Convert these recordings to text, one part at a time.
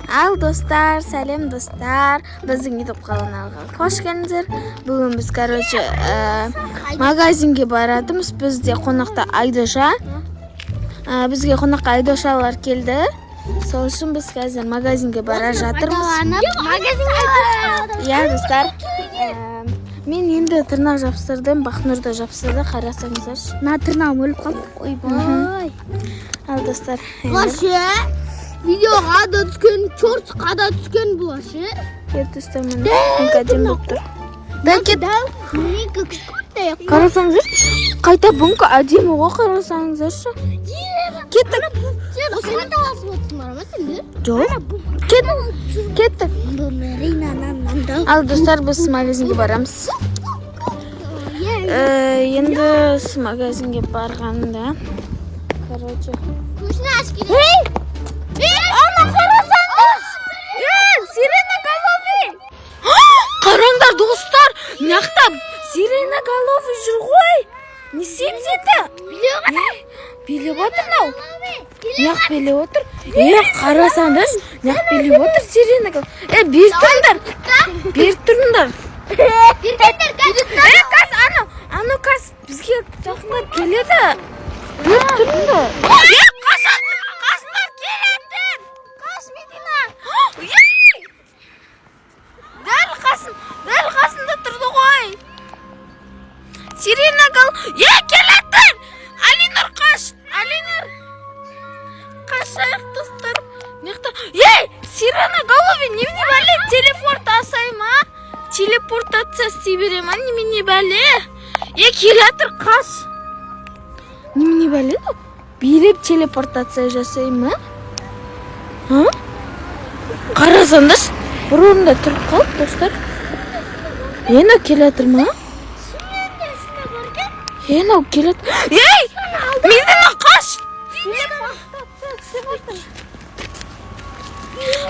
Ал достар, сәлем достар. Біздің YouTube каналға қош келдіңіздер. Бүгін біз, магазинге баратымыз. Бізде қонақта Айдоша. Бізге қонаққа Айдошалар келді. Сол үшін біз қазір магазинге бара жатырмыз. Я достар. Мен енді тырнақ жапсырдым, Бақнұр да жапсырды, қарасаңыздар. На тырнағым өліп қалды. Ойбай. Ал достар. Видеоға да түскен, шортқа да түскен бұл ше. Достар, мен әдемі болып тұр. Қарасаңыздар, қайта бұнқа әдемі ғой, қарасаңыздаршы. Кеттік. Осыны таласып отырсыңдар ма сендер? Жоқ. Кеттік. Ал достар, біз магазинге барамыз. Енді магазинге барғанда. Короче. Ана қарасаңыз! Сиреноголовый! Қараңдар достар, мынақта сиреноголовый жүр ғой. Не семзеті? Билеп отыр мынау. Мынақ билеп отыр. Қарасаңдар, мынақ билеп отыр сиреноголовый. Бер тұрыңдар. Бер тұрыңдар. Қас, ана қас бізге жақындап келеді. Бер тұрыңдар. Дәл қасында тұрды ғой. Сиреноголовый. Келеттір. Алинұр қаш. Алинұр. Қашайық достар. Сиреноголовый немене бәле? Телепорт асай ма? Телепортация істей бере ма? Немене бәле? Келеттір қаш. Немене бәле? Билеп телепортация жасай ма? Қарасаңдар. Бір орында тұрып қалып, достар. Ені келетір ма? Ені келетір. Медина қаш!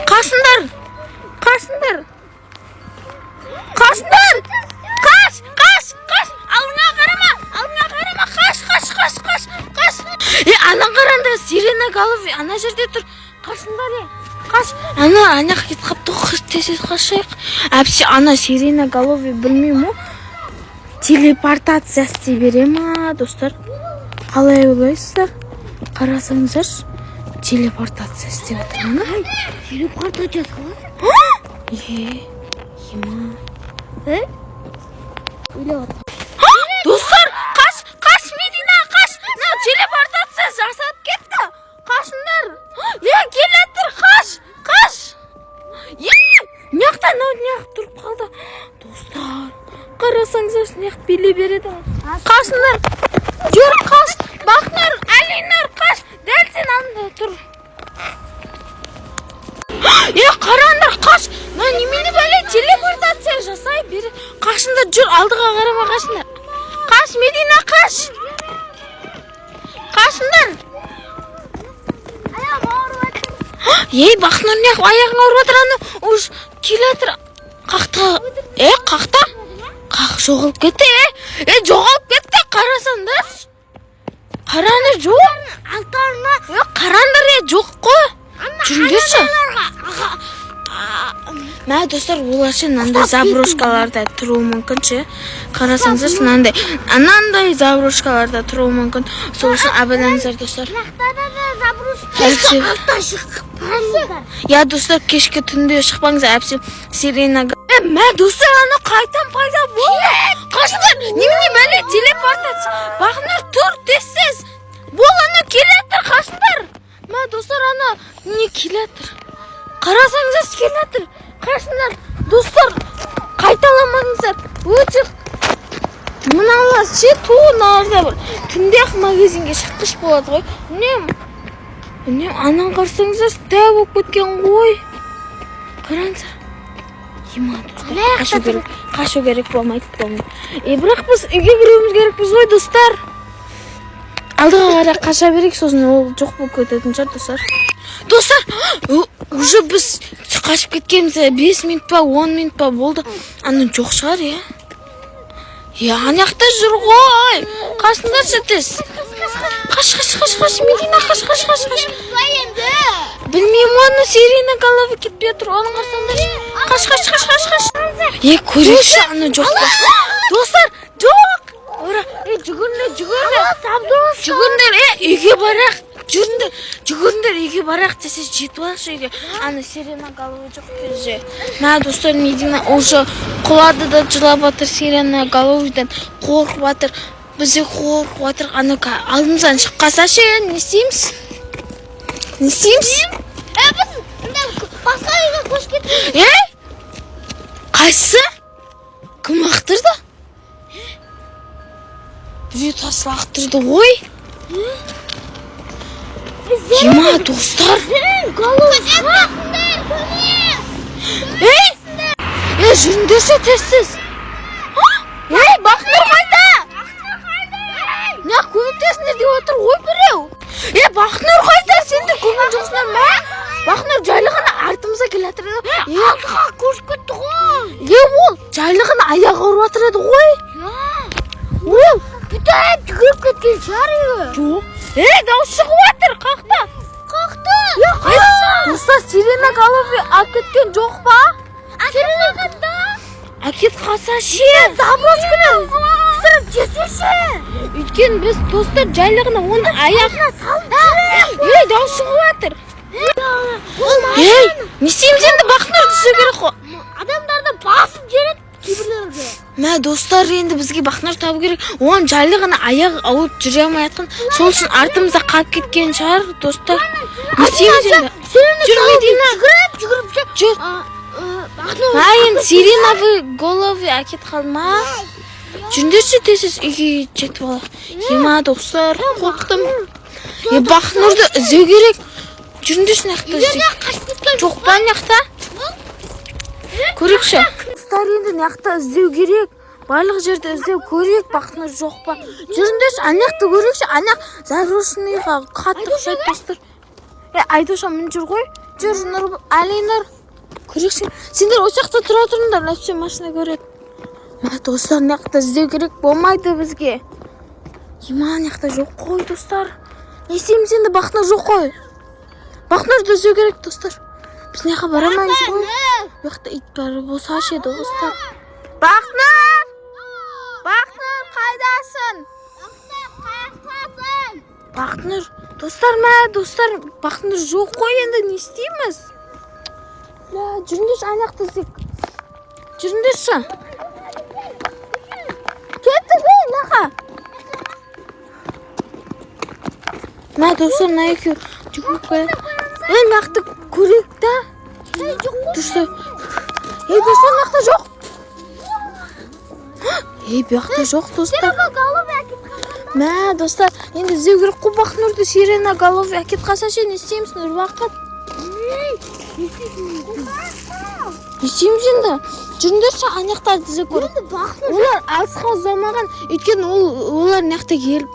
Қашындар! Қашындар! Қашындар! Қаш! Алдыңа қарама! Қаш! Ана қарандар, сиреноголовый, ана жерде тұр. Қашындар, Қаш. Ана кет қапты ғой, тез қашайық. Әпсе, ана сиреноголовый білмеймін. Телепортация істей бере ма, достар? Қалай ойлайсыздар? Қарасаңыздар, телепортация істеп отыр ма? Телепортация қалай? Достар, қаш, Медина, қаш. Телепортация жасап кетті. Қашындар. Келеттір, қаш. Мияқтан неғып тұрып қалды. Достар, қарасаңыздар, неғып биле береді. Қашындар. Жүр, қаш. Бақнұр, Алинұр, қаш. Дәл сен анда тұр. Қараңдар, қаш. Немене бәле, телепортация жасай бері. Қашындар, жүр, алдыға қарама, қашындар. Қаш, Медина, қаш. Қашындар. Бақнұр неғып аяғын ауырып отыр, аны уж келетір. Қақта? Қақта? Қақ жоғалып кетті, жоғалып кетті, қарасаңдар. Қараңдар, жоқ. Қараңдар, жоқ қой. Жүріңдерші. Мә, достар, оларшы нандай заброшкаларда тұруы мүмкін ше. Қарасаңыздар, анандай заброшкаларда тұруы мүмкін. Сол үшін абайлаңыздар, достар. Достар, кешке түнде шықпаңыздар, әпсе сиреноголовый. Мә, достар, ана қайтан пайда болды. Қашындар, немене бәле, телепортация. Бақнұр, тұр, тезсіз. Бол, ана келеттір, қашындар. Мә, достар, ана не келеттір. Қарасаңыздар, келеттір. Қашындар, достар, қайталамаңыздар. Өте мыналар ше, туынарда бір. Түнде-ақ магазинге шыққыш болады ғой. Анан қарсаңыздар, тәу болып кеткен ғой. Қараңыздар. Қашу керек болмайды. Бірақ біз үйге кіруіміз керекпіз ғой, достар. Алдыға қарай қаша берек, сосын ол жоқ болып кететін шығар, достар. Достар, уже біз қашып кеткенімізде 5 минут па, 10 минут па болды. Аны жоқ шығар, Анақта жүр ғой. Қашындаршы тез. Қаш, Медина, қаш. Білмеймін, оны сирена голова кетпей тұр. Оның қарсаңдаршы. Қаш. Көрейікші, аны жоқ па? Достар, жоқ. Жүгіріңдер, үйге барақ. Жүгіріңдер, үйге барақ десе жетіп алшы үйге. Аны сирена голова жоқ кезде. Достар, Медина уже құлады да жылап жатыр сирена головадан. Қорқып жатыр. Бізде қорқып жатыр. Аны алдымыздан шыққаса ше, не істейміз? Біз басқа үйге көшіп кетті. Қайсы? Кім лақтырды? Біреу тас лақтырды ғой. Ема, достар. Жүріндерші тессіз. Бақнұр қайда? Не көмектесіңдер деп отыр ғой біреу. Бақнұр қайда? Сенде көңіл жоқсыңдар ма? Бақнұр жайлығына артымызға келатыр еді. Алдыға көшіп кетті ғой. Ол жайлығына аяғы ауырып жатыр еді ғой. Ол бүйтіп жүгіріп кеткен шығар үйге. Жоқ. Дауыс шығып жатыр. Қақта. Достар, сирена голова әкеткен жоқ па? Сирена қайда? Әкет қалса ше. Заброшканы сырып жесеше. Өйткені біз достар жайлығына оны аяғына салып дауыс шығып жатыр. Не істейміз енді? Бақнұр түсу керек қой. Адамдарды басып жереді кейбірлерді. Достар, енді бізге Бақнұр табу керек. Оның жайлығына аяғы ауып жүре алмай жатқан. Сол үшін артымызда қалып кеткен шығар, достар. Не істейміз енді? Жүр, Медина. Жүр. Енді сиреновый головы әкет қалма. Жүріндерші тезіз үйге жетіп алақ. Ема, достар, қорқтым. Бақнұрды іздеу керек. Жүріндерші нақта іздеу. Жоқ па нақта? Көрекші. Достар, енді нақта іздеу керек. Барлық жерді іздеу көрек. Бақнұр жоқ па? Жүріндерші, анақта көрекші. Анақ заброшенныйға қатты ұқсайды, достар. Айдоша мін жүр ғой. Жүр, Алинұр. Көрекші. Сендер осақта тұра тұрыңдар, ләпше машина көреді. Достар, нақта іздеу керек болмайды бізге. Нақта жоқ қой, достар. Не істейміз енді? Бақнұр жоқ қой. Бақнұрды іздеу керек, достар. Біз неға барамаймыз ғой. Бұяқта ит бары болса ше, достар. Бақнұр! Бақнұр, қайдасың? Бақнұр, достар ма, достар? Бақнұр жоқ қой, енді не істейміз? Жүріндерші, анақта іздек. Жүріндерші. Кетті бей, наға. Достар, екеу жүгіріп қояды. Нақты көрейік та. Достар. Достар, нақты жоқ. Бұяқта жоқ, достар. Достар, енді іздеу керек қой Бақнұрды. Сирена голова әкет қалса ше, не істейміз нұр уақыт? Не істейміз енді? Жүріндерші, анақтарды іздеу көріп. Олар алысқа ұзамаған. Өйткені олар нақта келіп.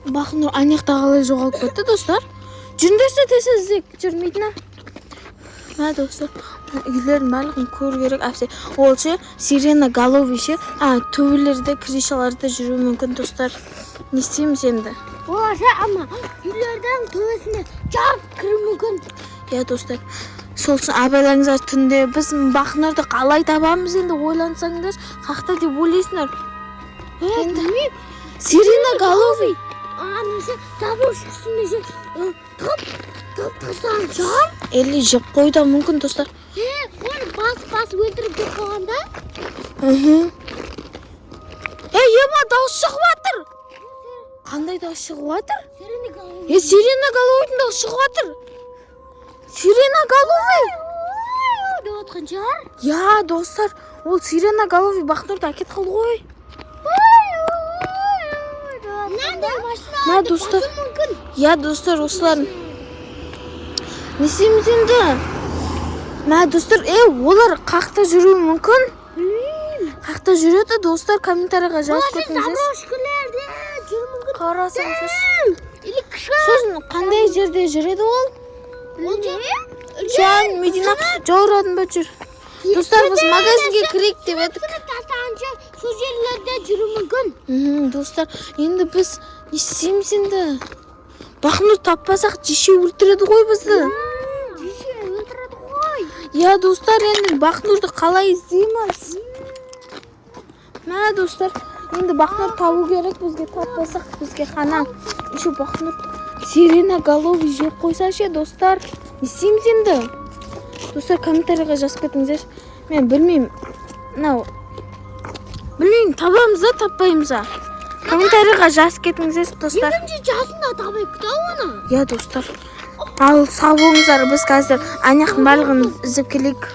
Бақнұр анақта қалай жоғалып кетті, достар. Жүріндерші тесі іздеп жүрмейді. Достар, үйлерін барлығын көру керек. Ол ше, сирена голова ше, төбелерде, крышаларда жүру мүмкін, достар. Не істейміз енді? Олар ше, ама үйлердің төбесіне жарып кіру мүмкін. Достар. Сол үшін абайлаңыздар, түнде біз Бақнұрды қалай табамыз енді ойлансаңдар, қақта деп ойлайсыңдар. Сирена голова. Анысы заброшкасында же тастаған шығар. Әлі жеп қойда мүмкін, достар. Оны басып өлтіріп деп қойғанда? Ема, дауыс шығып жатыр. Қандай дауыс шығып жатыр? Сирена голованың дауыс шығып жатыр. Сирена голова. Деп отқан шығар? Достар, ол сирена голова Бақнұрды әкет қалды ғой. Достар. Достар, осыларын. Не істейміз енді? Достар, олар қақта жүруі мүмкін? Қақта жүреді, достар, комментарияға жазып кетіңіздер. Заброшкалерде жүру мүмкін. Қарасаңыздар. Сосын қандай жерде жүреді ол? Жан, Медина, жауыратын бөт жүр. Достар, біз магазинге кірейік деп едік. Сол жерлерде жүру мүмкін. Достар, енді біз не істейміз енді? Бақнұр таппасақ жеше өлтіреді ғой бізді. иә достар, енді Бақнұрды қалай іздейміз? Мә достар, енді Бақнұр табу керек, бізге таппасақ, бізге қана еще Бақнұр сиреноголовый жеп қойса ше, достар. Не істейміз енді? Достар, комментарийға жазып кетіңіздер. Мен білмеймін. Білмеймін, табамыз да, таппаймыз да. Комментарийға жазып кетіңіздер, достар. Екінші жасында табай күтіп оны. Иә достар. Ал сау болыңыздар, біз қазір аяқтың барлығын іздеп келейік.